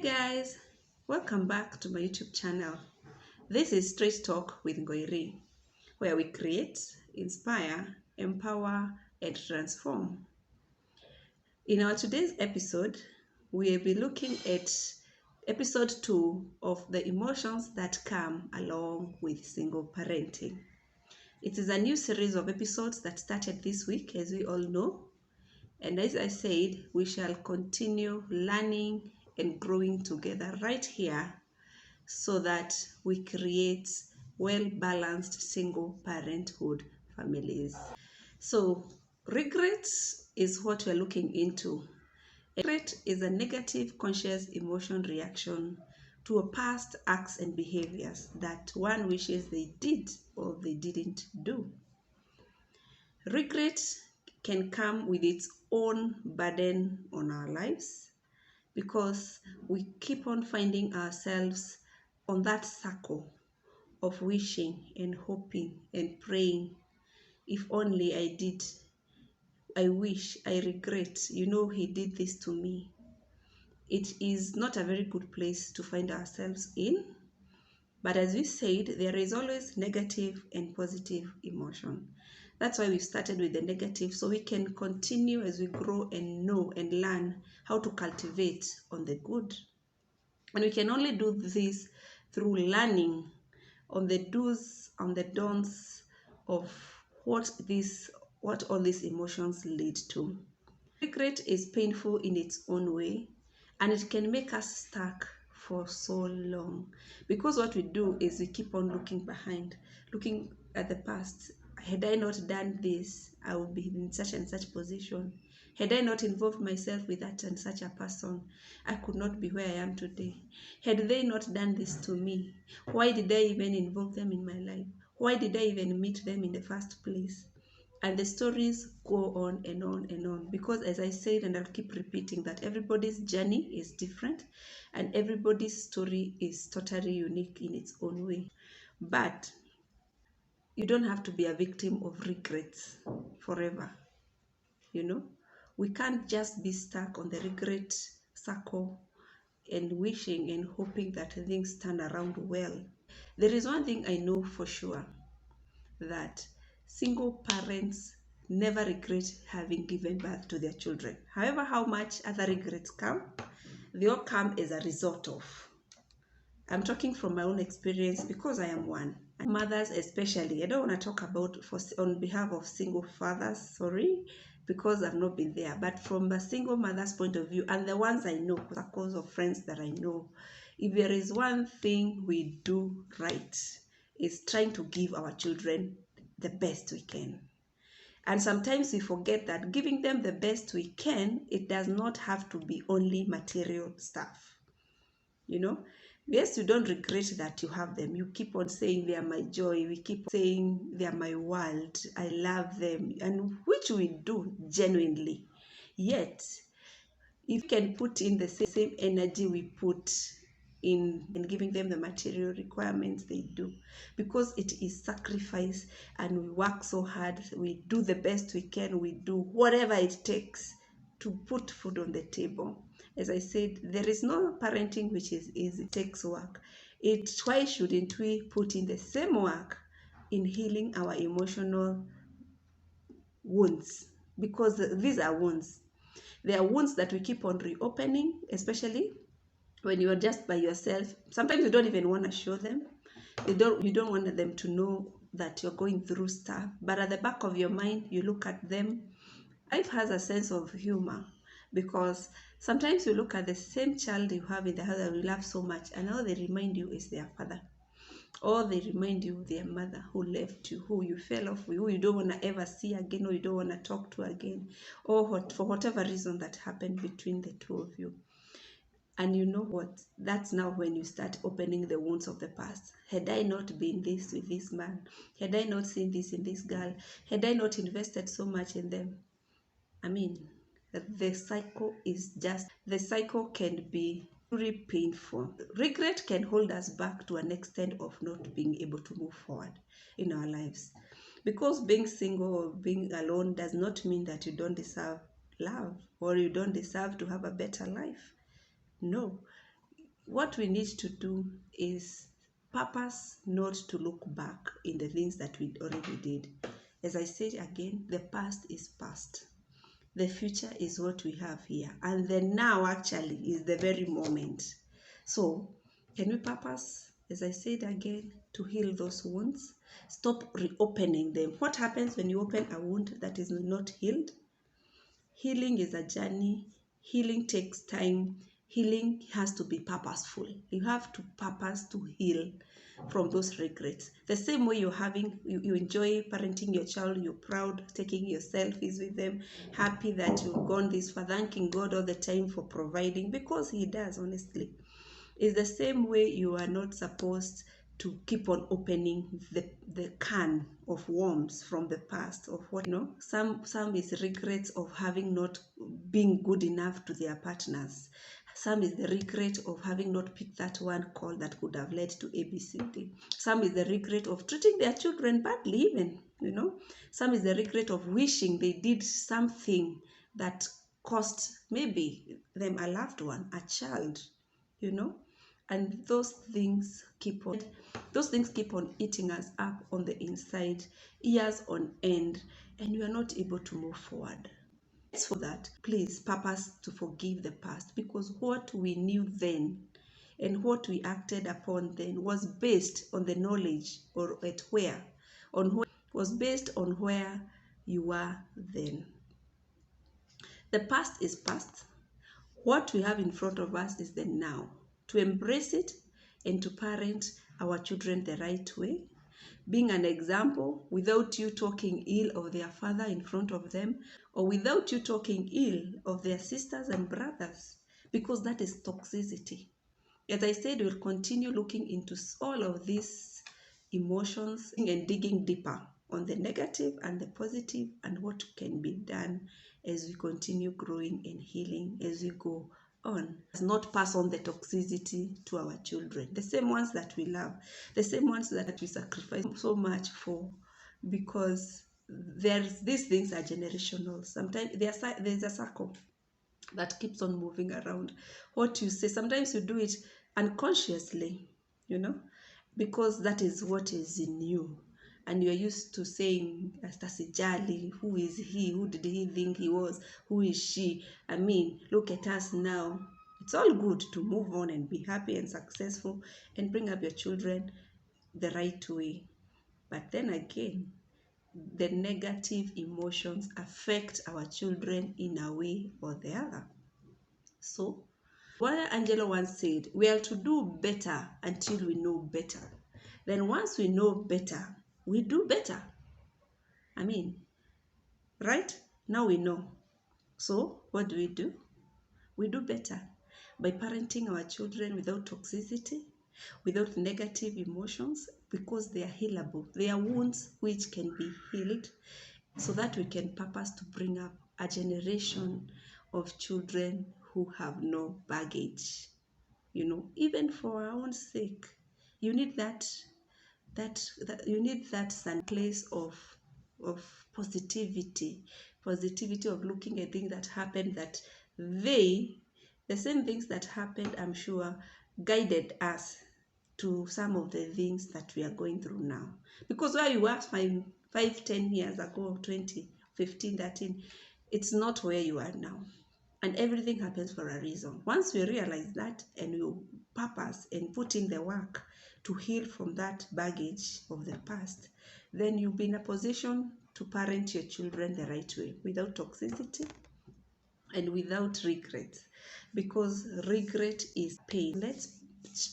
Guys, welcome back to my YouTube channel. This is Straight Talk with Ngoiri, where we create, inspire, empower, and transform. In our today's episode, we will be looking at episode 2 of the emotions that come along with single parenting. It is a new series of episodes that started this week, as we all know. And as I said, we shall continue learning and growing together right here so that we create well-balanced single parenthood families. So regret is what we're looking into. Regret is a negative conscious emotion reaction to a past acts and behaviors that one wishes they did or they didn't do. Regret can come with its own burden on our lives because we keep on finding ourselves on that circle of wishing and hoping and praying. If only I did, I wish, I regret, he did this to me. It is not a very good place to find ourselves in. But as we said, there is always negative and positive emotion. That's why we started with the negative, so we can continue as we grow and know and learn how to cultivate on the good. And we can only do this through learning on the do's, on the don'ts of what all these emotions lead to. Regret is painful in its own way, and it can make us stuck for so long, because what we do is we keep on looking behind, looking at the past. Had I not done this, I would be in such and such position. Had I not involved myself with that and such a person, I could not be where I am today. Had they not done this to me, why did I even involve them in my life? Why did I even meet them in the first place? And the stories go on and on and on, because as I said, and I'll keep repeating, that everybody's journey is different and everybody's story is totally unique in its own way. But you don't have to be a victim of regrets forever. We can't just be stuck on the regret circle and wishing and hoping that things turn around well. There is one thing I know for sure, that single parents never regret having given birth to their children. However, how much other regrets come, they all come as a result of. I'm talking from my own experience because I am one. Mothers especially, I don't want to talk about on behalf of single fathers, because I've not been there, but from a single mother's point of view, and the ones I know, circles of friends that I know, if there is one thing we do right, is trying to give our children the best we can. And sometimes we forget that giving them the best we can, it does not have to be only material stuff. Yes, you don't regret that you have them. You keep on saying they are my joy. We keep saying they are my world. I love them, and which we do genuinely. Yet, if we can put in the same energy we put in giving them the material requirements they do, because it is sacrifice and we work so hard, we do the best we can, we do whatever it takes to put food on the table. As I said, there is no parenting which is easy. It takes work. Why shouldn't we put in the same work in healing our emotional wounds? Because these are wounds. They are wounds that we keep on reopening, especially when you're just by yourself. Sometimes you don't even want to show them. You don't want them to know that you're going through stuff. But at the back of your mind, you look at them. Life has a sense of humor, because sometimes you look at the same child you have in the house that you love so much, and all they remind you is their father, or they remind you of their mother who left you, who you fell off with, who you don't want to ever see again, or you don't want to talk to again, or for whatever reason that happened between the two of you. And you know what? That's now when you start opening the wounds of the past. Had I not been this with this man, had I not seen this in this girl, had I not invested so much in them, the cycle can be very painful. Regret can hold us back to an extent of not being able to move forward in our lives. Because being single or being alone does not mean that you don't deserve love or you don't deserve to have a better life. No, what we need to do is purpose not to look back in the things that we already did. As I said again, the past is past. The future is what we have here. And the now actually is the very moment. So, can we purpose, as I said again, to heal those wounds? Stop reopening them. What happens when you open a wound that is not healed? Healing is a journey. Healing takes time. Healing has to be purposeful. You have to purpose to heal from those regrets. The same way you enjoy parenting your child, you're proud, taking your selfies with them, happy that you've gone this far, thanking God all the time for providing, because He does, honestly. It's the same way you are not supposed to keep on opening the can of worms from the past of what some is regrets of having not been good enough to their partners. Some is the regret of having not picked that one call that could have led to ABCD. Some is the regret of treating their children badly, even, Some is the regret of wishing they did something that cost maybe them a loved one, a child, and those things keep on eating us up on the inside, years on end, and we are not able to move forward. For that, please purpose to forgive the past, because what we knew then and what we acted upon then was based on the knowledge was based on where you were then. The past is past. What we have in front of us is the now. To embrace it and to parent our children the right way, being an example without you talking ill of their father in front of them, or without you talking ill of their sisters and brothers, because that is toxicity. As I said, we'll continue looking into all of these emotions and digging deeper on the negative and the positive and what can be done as we continue growing and healing as we go on. Does not pass on the toxicity to our children, the same ones that we love, the same ones that we sacrifice so much for, because these things are generational. Sometimes there's a circle that keeps on moving around. What you say, sometimes you do it unconsciously, because that is what is in you. And you're used to saying, Astasijali, who is he? Who did he think he was? Who is she? I mean, look at us now. It's all good to move on and be happy and successful and bring up your children the right way. But then again, the negative emotions affect our children in a way or the other. So, Maya Angelou once said, we are to do better until we know better. Then once we know better, we do better. I mean, right? Now we know. So what do? We do better by parenting our children without toxicity, without negative emotions, because they are healable. They are wounds which can be healed, so that we can purpose to bring up a generation of children who have no baggage. Even for our own sake, you need that you need that place of positivity of looking at things that happened, that the same things that happened, I'm sure, guided us to some of the things that we are going through now. Because where you were 5, 10 years ago, 20, 15, 13, it's not where you are now. And everything happens for a reason. Once we realize that and you purpose and put in the work to heal from that baggage of the past, then you'll be in a position to parent your children the right way, without toxicity and without regret. Because regret is pain. Let's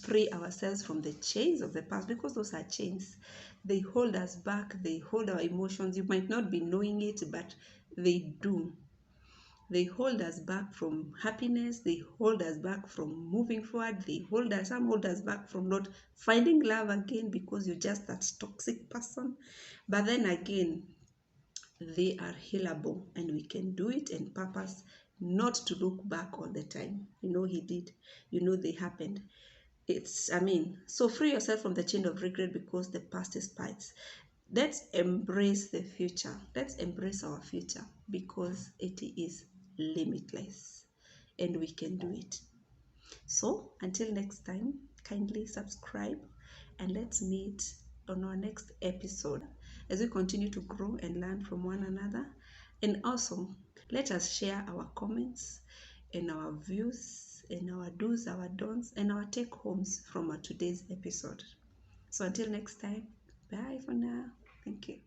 free ourselves from the chains of the past, because those are chains. They hold us back, they hold our emotions. You might not be knowing it, but they do. They hold us back from happiness. They hold us back from moving forward. Some hold us back from not finding love again, because you're just that toxic person. But then again, they are healable, and we can do it and purpose not to look back all the time. He did. They happened. So free yourself from the chain of regret, because the past is past. Let's embrace the future. Let's embrace our future, because it is limitless and we can do it. So until next time, kindly subscribe and let's meet on our next episode as we continue to grow and learn from one another. And also, let us share our comments and our views and our do's, our don'ts, and our take homes from our today's episode. So until next time, bye for now. Thank you.